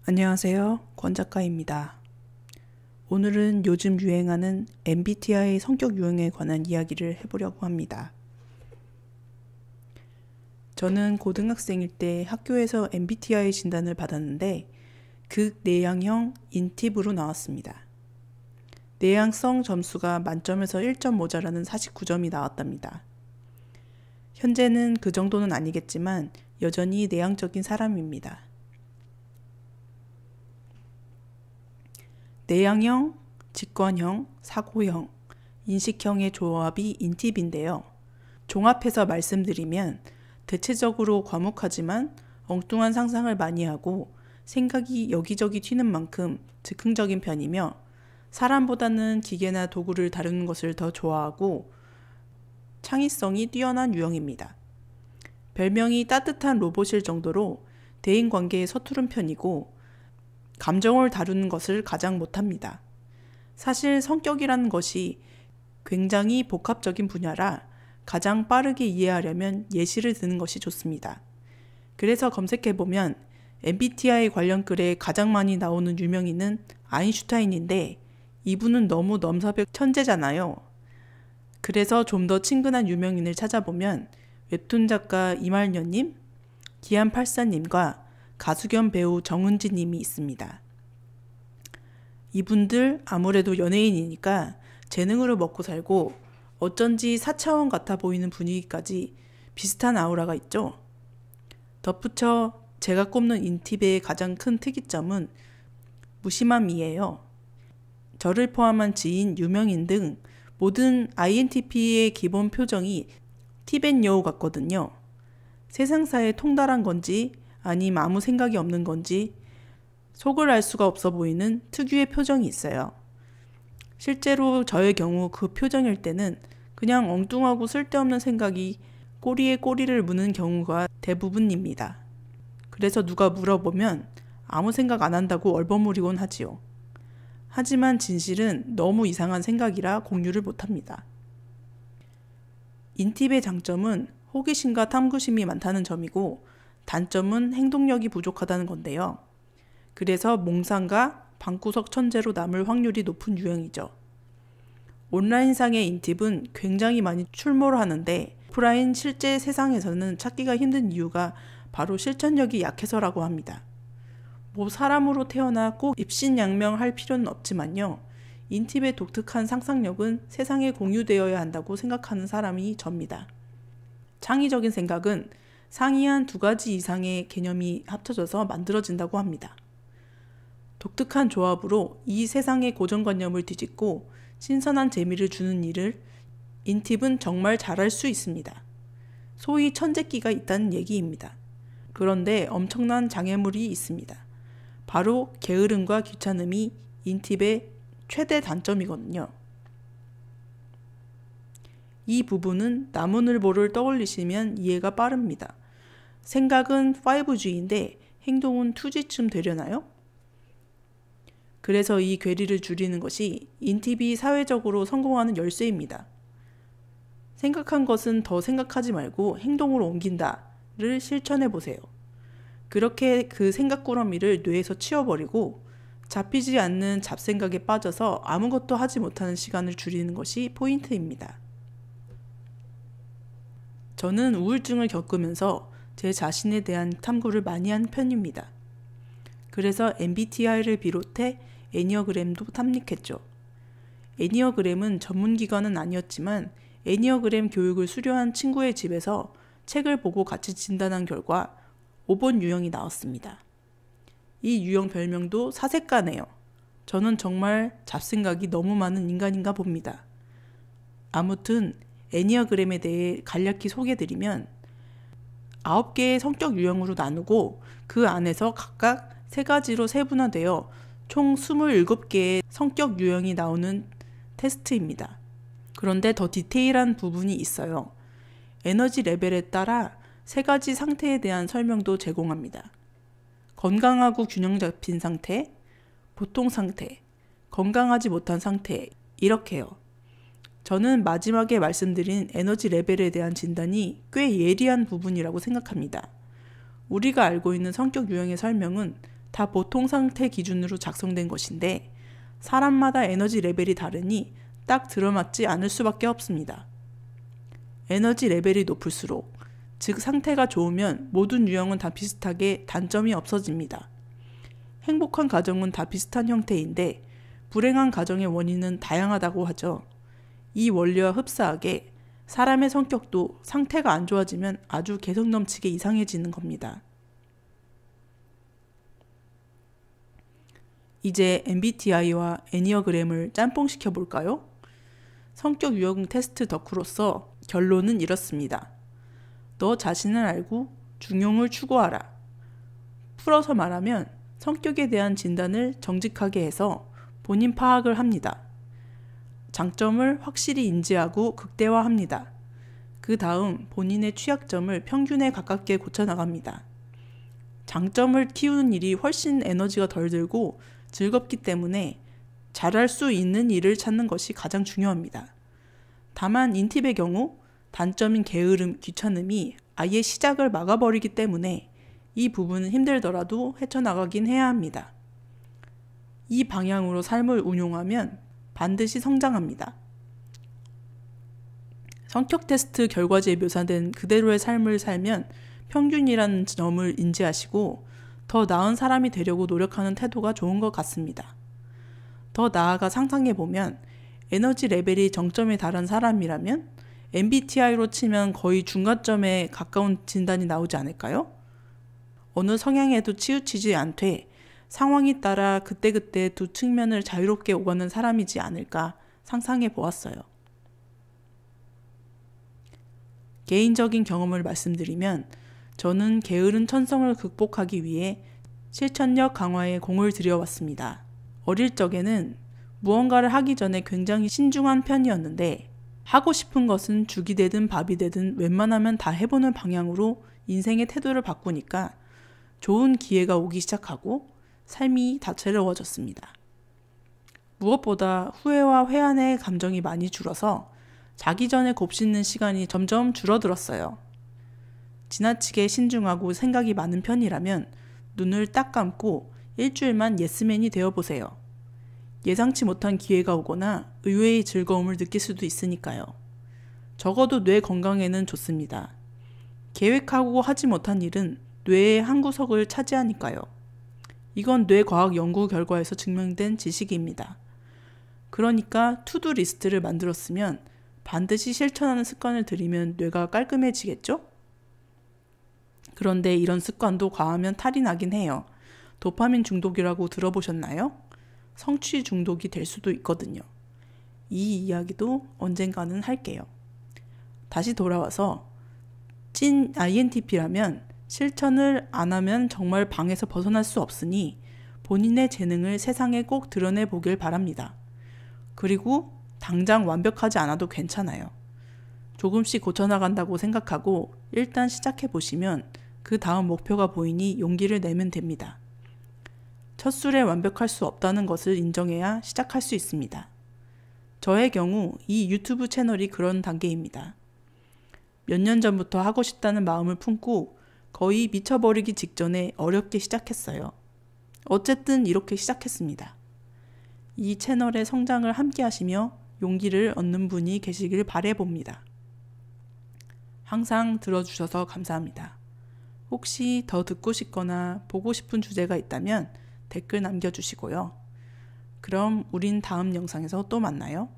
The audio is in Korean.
안녕하세요. 권 작가입니다. 오늘은 요즘 유행하는 MBTI 성격 유형에 관한 이야기를 해보려고 합니다. 저는 고등학생일 때 학교에서 MBTI 진단을 받았는데 극내향형 인팁으로 나왔습니다. 내향성 점수가 만점에서 1점 모자라는 49점이 나왔답니다. 현재는 그 정도는 아니겠지만 여전히 내향적인 사람입니다. 내향형, 직관형, 사고형, 인식형의 조합이 인팁인데요. 종합해서 말씀드리면 대체적으로 과묵하지만 엉뚱한 상상을 많이 하고 생각이 여기저기 튀는 만큼 즉흥적인 편이며 사람보다는 기계나 도구를 다루는 것을 더 좋아하고 창의성이 뛰어난 유형입니다. 별명이 따뜻한 로봇일 정도로 대인관계에 서투른 편이고 감정을 다루는 것을 가장 못합니다. 사실 성격이라는 것이 굉장히 복합적인 분야라 가장 빠르게 이해하려면 예시를 드는 것이 좋습니다. 그래서 검색해보면 MBTI 관련 글에 가장 많이 나오는 유명인은 아인슈타인인데 이분은 너무 넘사벽 천재잖아요. 그래서 좀 더 친근한 유명인을 찾아보면 웹툰 작가 이말년님, 기안84님과 가수 겸 배우 정은지 님이 있습니다. 이분들 아무래도 연예인이니까 재능으로 먹고 살고 어쩐지 4차원 같아 보이는 분위기까지 비슷한 아우라가 있죠. 덧붙여 제가 꼽는 인팁의 가장 큰 특이점은 무심함이에요. 저를 포함한 지인, 유명인 등 모든 INTP의 기본 표정이 티벳 여우 같거든요. 세상사에 통달한 건지 아님 아무 생각이 없는 건지 속을 알 수가 없어 보이는 특유의 표정이 있어요. 실제로 저의 경우 그 표정일 때는 그냥 엉뚱하고 쓸데없는 생각이 꼬리에 꼬리를 무는 경우가 대부분입니다. 그래서 누가 물어보면 아무 생각 안 한다고 얼버무리곤 하지요. 하지만 진실은 너무 이상한 생각이라 공유를 못합니다. 인팁의 장점은 호기심과 탐구심이 많다는 점이고 단점은 행동력이 부족하다는 건데요. 그래서 몽상과 방구석 천재로 남을 확률이 높은 유형이죠. 온라인상의 인팁은 굉장히 많이 출몰 하는데 오프라인 실제 세상에서는 찾기가 힘든 이유가 바로 실천력이 약해서라고 합니다. 뭐 사람으로 태어나 꼭 입신양명할 필요는 없지만요. 인팁의 독특한 상상력은 세상에 공유되어야 한다고 생각하는 사람이 접니다. 창의적인 생각은 상이한 2가지 이상의 개념이 합쳐져서 만들어진다고 합니다. 독특한 조합으로 이 세상의 고정관념을 뒤집고 신선한 재미를 주는 일을 인팁은 정말 잘할 수 있습니다. 소위 천재끼가 있다는 얘기입니다. 그런데 엄청난 장애물이 있습니다. 바로 게으름과 귀찮음이 인팁의 최대 단점이거든요. 이 부분은 나무늘보를 떠올리시면 이해가 빠릅니다. 생각은 5G인데 행동은 2G쯤 되려나요? 그래서 이 괴리를 줄이는 것이 인팁이 사회적으로 성공하는 열쇠입니다. 생각한 것은 더 생각하지 말고 행동으로 옮긴다를 실천해보세요. 그렇게 그 생각꾸러미를 뇌에서 치워버리고 잡히지 않는 잡생각에 빠져서 아무것도 하지 못하는 시간을 줄이는 것이 포인트입니다. 저는 우울증을 겪으면서 제 자신에 대한 탐구를 많이 한 편입니다. 그래서 MBTI를 비롯해 애니어그램도 탐닉했죠. 애니어그램은 전문기관은 아니었지만 애니어그램 교육을 수료한 친구의 집에서 책을 보고 같이 진단한 결과 5번 유형이 나왔습니다. 이 유형 별명도 사색가네요. 저는 정말 잡생각이 너무 많은 인간인가 봅니다. 아무튼 애니어그램에 대해 간략히 소개드리면 9개의 성격 유형으로 나누고 그 안에서 각각 3가지로 세분화되어 총 27개의 성격 유형이 나오는 테스트입니다. 그런데 더 디테일한 부분이 있어요. 에너지 레벨에 따라 3가지 상태에 대한 설명도 제공합니다. 건강하고 균형 잡힌 상태, 보통 상태, 건강하지 못한 상태 이렇게요. 저는 마지막에 말씀드린 에너지 레벨에 대한 진단이 꽤 예리한 부분이라고 생각합니다. 우리가 알고 있는 성격 유형의 설명은 다 보통 상태 기준으로 작성된 것인데 사람마다 에너지 레벨이 다르니 딱 들어맞지 않을 수밖에 없습니다. 에너지 레벨이 높을수록, 즉 상태가 좋으면 모든 유형은 다 비슷하게 단점이 없어집니다. 행복한 가정은 다 비슷한 형태인데 불행한 가정의 원인은 다양하다고 하죠. 이 원리와 흡사하게 사람의 성격도 상태가 안 좋아지면 아주 개성 넘치게 이상해지는 겁니다. 이제 MBTI와 애니어그램을 짬뽕시켜 볼까요? 성격 유형 테스트 덕후로서 결론은 이렇습니다. 너 자신을 알고 중용을 추구하라. 풀어서 말하면 성격에 대한 진단을 정직하게 해서 본인 파악을 합니다. 장점을 확실히 인지하고 극대화합니다. 그 다음 본인의 취약점을 평균에 가깝게 고쳐나갑니다. 장점을 키우는 일이 훨씬 에너지가 덜 들고 즐겁기 때문에 잘할 수 있는 일을 찾는 것이 가장 중요합니다. 다만 인팁의 경우 단점인 게으름, 귀찮음이 아예 시작을 막아버리기 때문에 이 부분은 힘들더라도 헤쳐나가긴 해야 합니다. 이 방향으로 삶을 운용하면 반드시 성장합니다. 성격 테스트 결과지에 묘사된 그대로의 삶을 살면 평균이라는 점을 인지하시고 더 나은 사람이 되려고 노력하는 태도가 좋은 것 같습니다. 더 나아가 상상해보면 에너지 레벨이 정점에 달한 사람이라면 MBTI로 치면 거의 중간점에 가까운 진단이 나오지 않을까요? 어느 성향에도 치우치지 않되 상황에 따라 그때그때 두 측면을 자유롭게 오가는 사람이지 않을까 상상해 보았어요. 개인적인 경험을 말씀드리면 저는 게으른 천성을 극복하기 위해 실천력 강화에 공을 들여왔습니다. 어릴 적에는 무언가를 하기 전에 굉장히 신중한 편이었는데 하고 싶은 것은 죽이 되든 밥이 되든 웬만하면 다 해보는 방향으로 인생의 태도를 바꾸니까 좋은 기회가 오기 시작하고 삶이 다채로워졌습니다. 무엇보다 후회와 회한의 감정이 많이 줄어서 자기 전에 곱씹는 시간이 점점 줄어들었어요. 지나치게 신중하고 생각이 많은 편이라면 눈을 딱 감고 일주일만 예스맨이 되어보세요. 예상치 못한 기회가 오거나 의외의 즐거움을 느낄 수도 있으니까요. 적어도 뇌 건강에는 좋습니다. 계획하고 하지 못한 일은 뇌의 한 구석을 차지하니까요. 이건 뇌과학 연구 결과에서 증명된 지식입니다. 그러니까 투두 리스트를 만들었으면 반드시 실천하는 습관을 들이면 뇌가 깔끔해지겠죠? 그런데 이런 습관도 과하면 탈이 나긴 해요. 도파민 중독이라고 들어보셨나요? 성취 중독이 될 수도 있거든요. 이 이야기도 언젠가는 할게요. 다시 돌아와서 찐 INTP라면 실천을 안 하면 정말 방에서 벗어날 수 없으니 본인의 재능을 세상에 꼭 드러내 보길 바랍니다. 그리고 당장 완벽하지 않아도 괜찮아요. 조금씩 고쳐나간다고 생각하고 일단 시작해 보시면 그 다음 목표가 보이니 용기를 내면 됩니다. 첫 술에 완벽할 수 없다는 것을 인정해야 시작할 수 있습니다. 저의 경우 이 유튜브 채널이 그런 단계입니다. 몇 년 전부터 하고 싶다는 마음을 품고 거의 미쳐버리기 직전에 어렵게 시작했어요. 어쨌든 이렇게 시작했습니다. 이 채널의 성장을 함께 하시며 용기를 얻는 분이 계시길 바라봅니다. 항상 들어주셔서 감사합니다. 혹시 더 듣고 싶거나 보고 싶은 주제가 있다면 댓글 남겨주시고요. 그럼 우린 다음 영상에서 또 만나요.